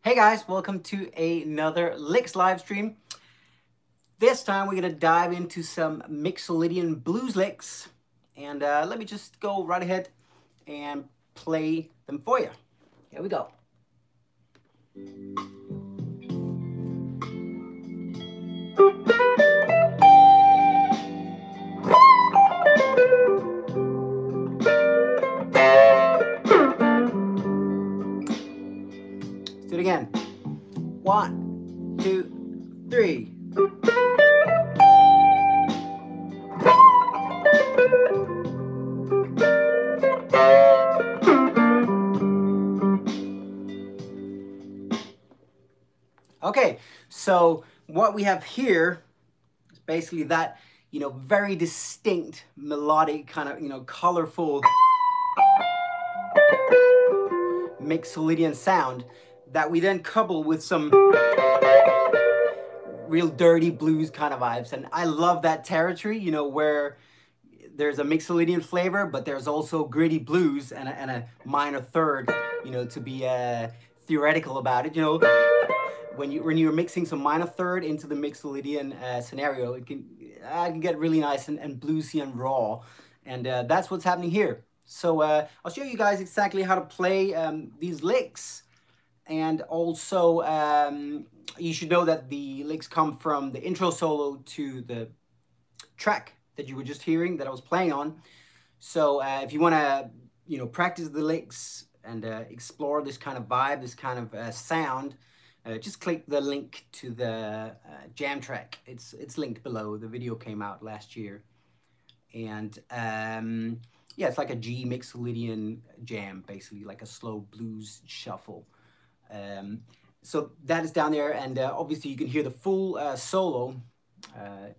Hey guys, welcome to another Licks live stream. This time we're going to dive into some Mixolydian Blues licks. And let me just go right ahead and play them for you. Here we go. Let's do it again. 1, 2, 3. Okay, so what we have here is basically that, very distinct melodic kind of, colorful Mixolydian sound that we then couple with some real dirty blues kind of vibes. And I love that territory, where there's a Mixolydian flavor, but there's also gritty blues and a minor third, to be theoretical about it. When you're mixing some minor third into the Mixolydian scenario, it can get really nice and bluesy and raw. And that's what's happening here. So I'll show you guys exactly how to play these licks. And also, you should know that the licks come from the intro solo to the track that you were just hearing that I was playing on. So if you want to, practice the licks and explore this kind of vibe, this kind of sound, just click the link to the jam track. It's linked below. The video came out last year. And yeah, it's like a G Mixolydian jam, basically like a slow blues shuffle. So that is down there, and obviously you can hear the full solo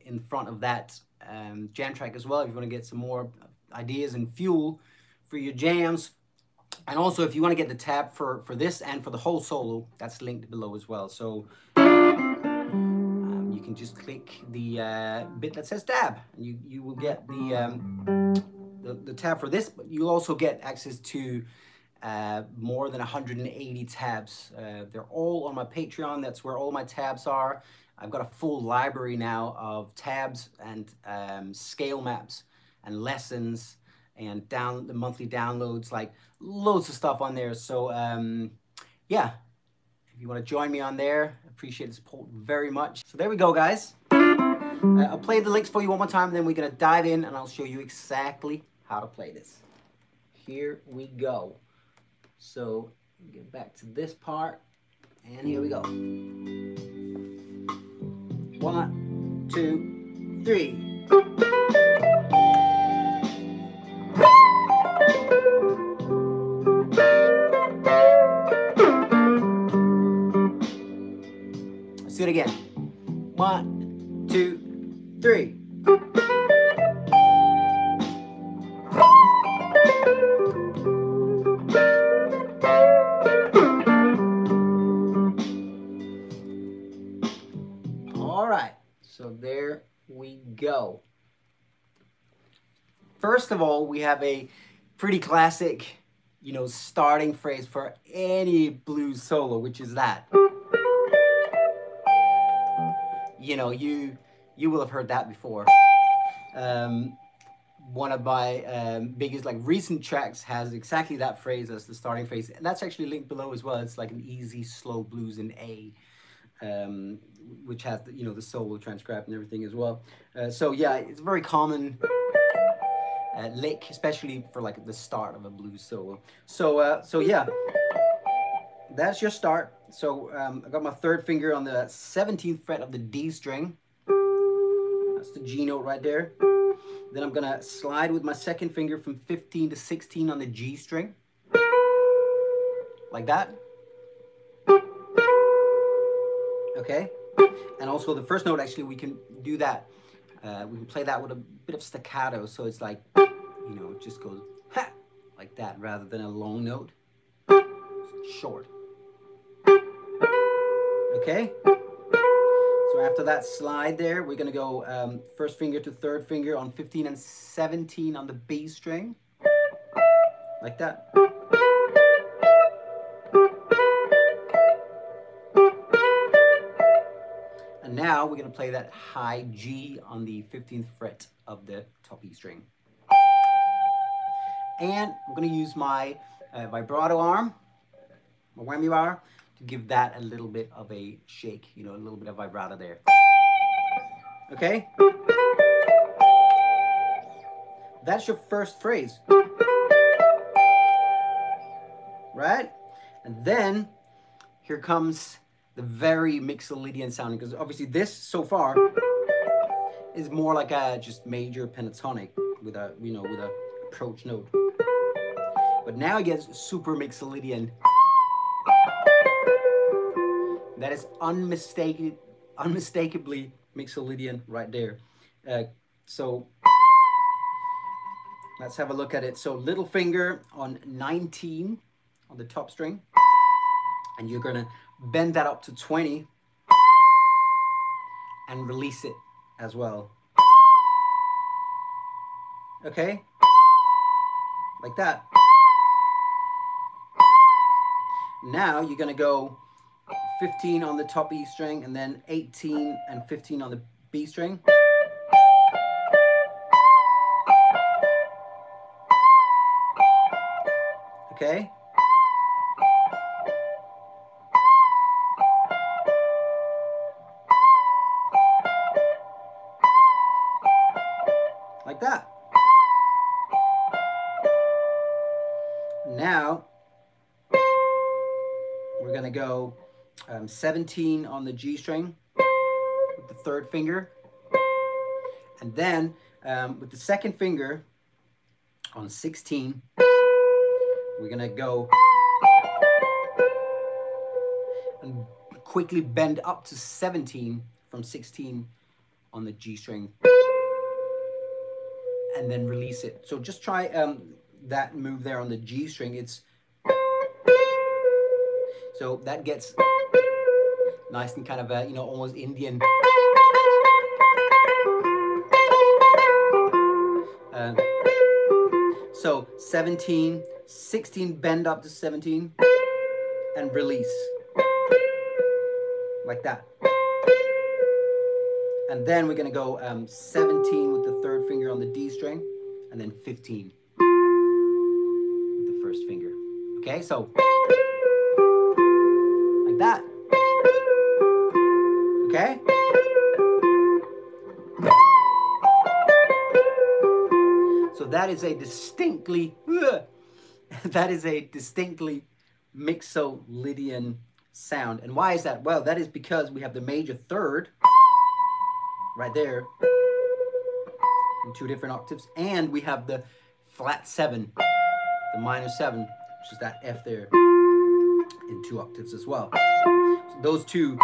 in front of that jam track as well if you want to get some more ideas and fuel for your jams. And also if you want to get the tab for this and for the whole solo, that's linked below as well. So you can just click the bit that says tab, and you will get the tab for this, but you'll also get access to more than 180 tabs. They're all on my Patreon. That's where all my tabs are. I've got a full library now of tabs and scale maps and lessons and the monthly downloads, like loads of stuff on there. So yeah, if you want to join me on there, I appreciate the support very much. So there we go, guys. I'll play the licks for you one more time, and then we're gonna dive in and I'll show you exactly how to play this. Here we go. So get back to this part, and here we go. 1, 2, 3. Let's do it again. 1, 2, 3. All right, so there we go. First of all, we have a pretty classic, starting phrase for any blues solo, which is that. You will have heard that before. One of my biggest recent tracks has exactly that phrase as the starting phrase, and that's actually linked below as well. It's like an easy slow blues in A, which has the solo transcribed and everything as well. So yeah, it's a very common lick, especially for the start of a blues solo. So yeah, that's your start. So I got my third finger on the 17th fret of the D string. That's the G note right there. Then I'm gonna slide with my second finger from 15 to 16 on the G string, like that. Okay, and also the first note, actually, we can do that. We can play that with a bit of staccato, so it's like, it just goes ha, like that, rather than a long note. It's short. Okay. So after that slide there, we're gonna go first finger to third finger on 15 and 17 on the B string, like that. now we're going to play that high G on the 15th fret of the top E string. And I'm going to use my vibrato arm, my whammy bar, to give that a little bit of a shake, you know, a little bit of vibrato there. Okay? That's your first phrase. Right? And then here comes the very Mixolydian sounding, because obviously this so far is more like a just major pentatonic with a, you know, with a approach note. But now it gets super Mixolydian. That is unmistakably Mixolydian right there. So let's have a look at it. So little finger on 19 on the top string, and you're gonna bend that up to 20 and release it as well. Okay? Like that. Now you're gonna go 15 on the top E string, and then 18 and 15 on the B string. Okay? Like that. Now we're gonna go 17 on the G string with the third finger, and then with the second finger on 16, we're gonna go and quickly bend up to 17 from 16 on the G string, and then release it. So just try that move there on the G string. It's so that gets nice and kind of you know, almost Indian. So 17, 16, bend up to 17 and release like that. And then we're gonna go 17 with the third finger on the D string, and then 15 with the first finger. Okay, so like that. Okay? So that is a distinctly Mixolydian sound. And why is that? Well, that is because we have the major third right there in two different octaves, and we have the flat 7, the minor 7, which is that F there, in 2 octaves as well. So those two,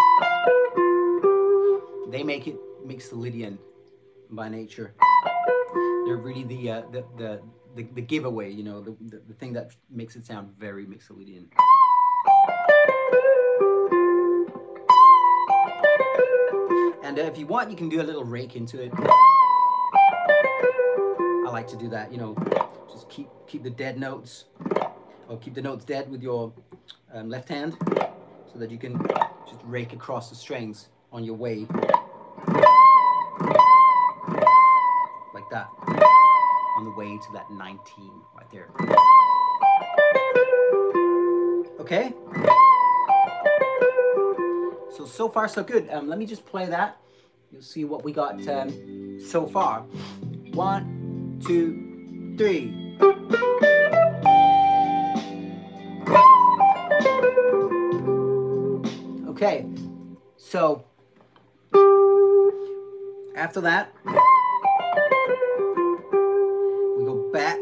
they make it Mixolydian by nature. They're really the giveaway, you know, the thing that makes it sound very Mixolydian. And if you want, you can do a little rake into it. I like to do that, you know, just keep the dead notes, or keep the notes dead with your left hand, so that you can just rake across the strings on your way. Like that. On the way to that 19 right there. Okay? So far so good. Let me just play that. You'll see what we got so far. 1, 2, 3. Okay, so after that, we go back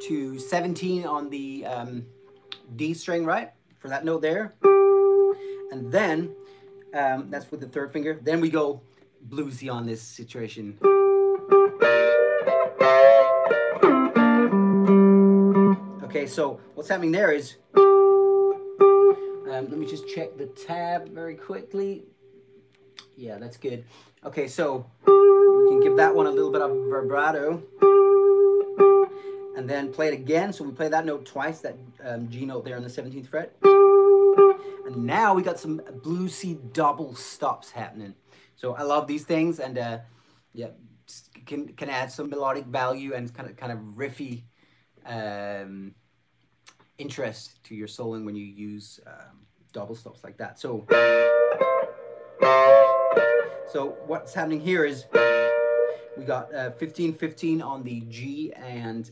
to 17 on the D string, right? For that note there. And then, that's with the third finger. Then we go bluesy on this situation. Okay, so what's happening there is, let me just check the tab very quickly. Yeah, that's good. Okay, so we can give that one a little bit of vibrato. And then play it again. So we play that note twice, that G note there on the 17th fret. And And now we got some bluesy double stops happening. So I love these things, and yeah, can add some melodic value and kind of riffy interest to your soloing when you use double stops like that. So what's happening here is we got 15-15 on the G and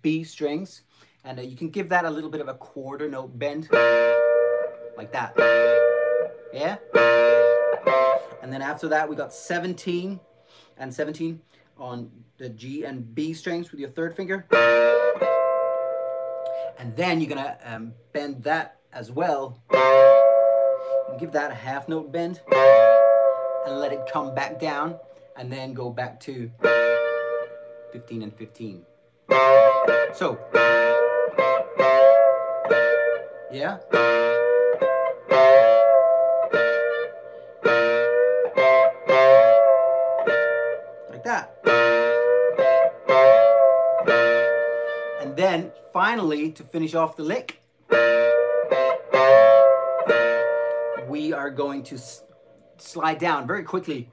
B strings, and you can give that a little bit of a quarter note bend like that. Yeah. And then after that we got 17 and 17 on the G and B strings with your third finger, and then you're gonna bend that as well and give that a half note bend and let it come back down, and then go back to 15 and 15. So yeah. Like that. And then finally, to finish off the lick, we are going to slide down very quickly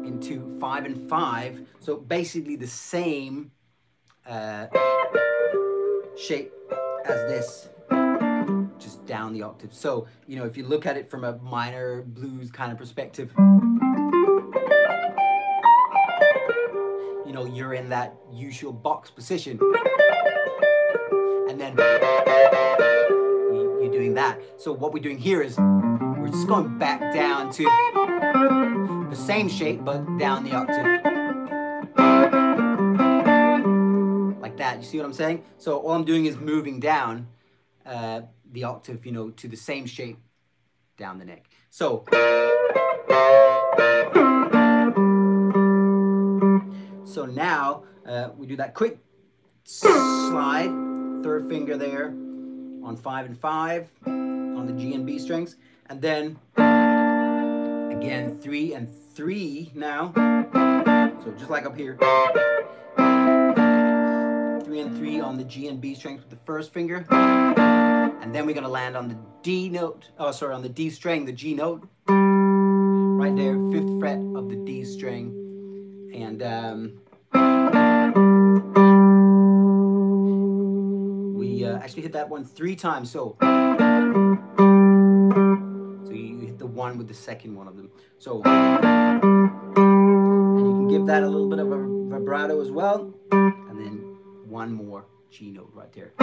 into 5 and 5. So basically the same shape as this, just down the octave. So, you know, if you look at it from a minor blues kind of perspective, you know, you're in that usual box position, and then you're doing that. So what we're doing here is we're just going back down to the same shape, but down the octave. Like that, you see what I'm saying? So all I'm doing is moving down the octave, you know, to the same shape down the neck. So now we do that quick slide, third finger there on 5 and 5 on the G and B strings, and then again 3 and 3 now. So just like up here, 3 and 3 on the G and B strings with the first finger, and then we're gonna land on the D note. Oh, sorry, on the D string, the G note, right there, 5th fret of the D string, and we actually hit that one 3 times. So you hit the one with the second one of them. So, and you can give that a little bit of a vibrato as well, and then one more G note right there.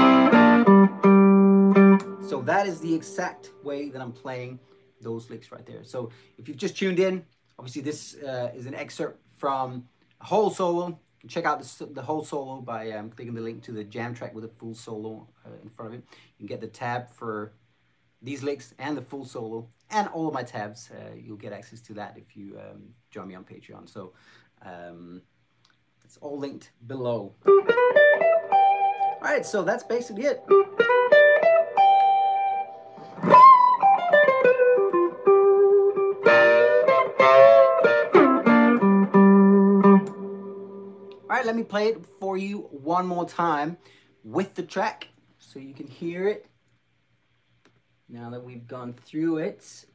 So that is the exact way that I'm playing those licks right there. So if you've just tuned in, obviously this is an excerpt from a whole solo. You can check out the whole solo by clicking the link to the jam track with a full solo in front of it. You can get the tab for these licks and the full solo and all of my tabs. You'll get access to that if you join me on Patreon. So it's all linked below. All right, so that's basically it. All right, let me play it for you one more time with the track so you can hear it. Now that we've gone through it,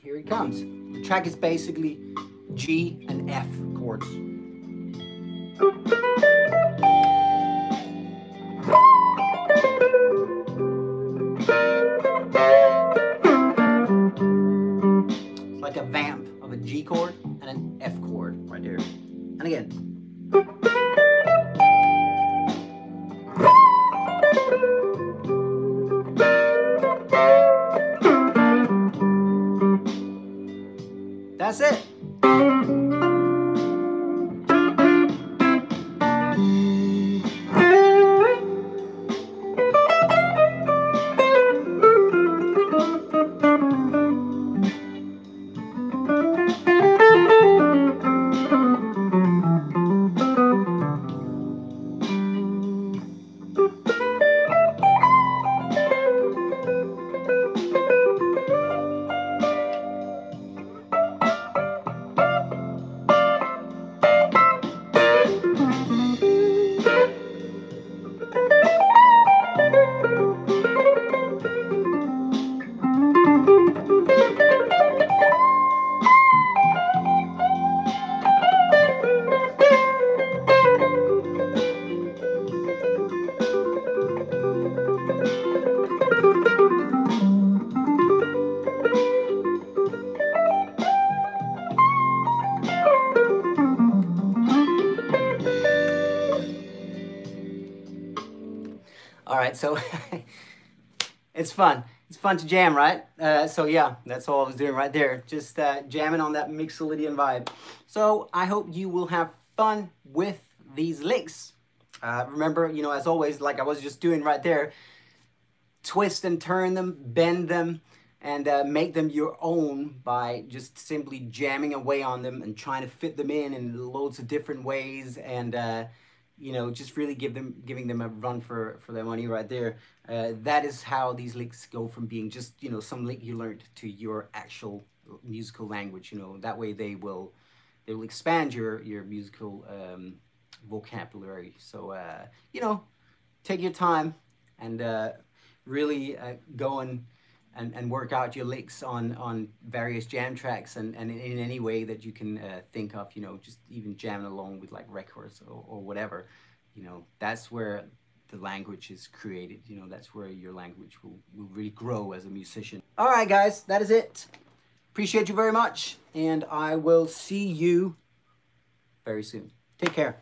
here it comes. The track is basically G and F chords. It's like a vamp of a G chord and an F chord right there. And again. That's it. right? So it's fun. It's fun to jam, right? So yeah, that's all I was doing right there. Just jamming on that Mixolydian vibe. So I hope you will have fun with these licks. Remember, you know, as always, like I was just doing right there, twist and turn them, bend them, and make them your own by just simply jamming away on them and trying to fit them in loads of different ways, and you know, just really giving them a run for their money right there. That is how these licks go from being just, you know, some lick you learned to your actual musical language. You know, that way they will expand your musical vocabulary. So you know, take your time and really go and work out your licks on various jam tracks, and in any way that you can think of, you know, just even jamming along with like records or whatever. You know, that's where the language is created. You know, that's where your language will really grow as a musician. All right, guys, that is it. Appreciate you very much, and I will see you very soon. Take care.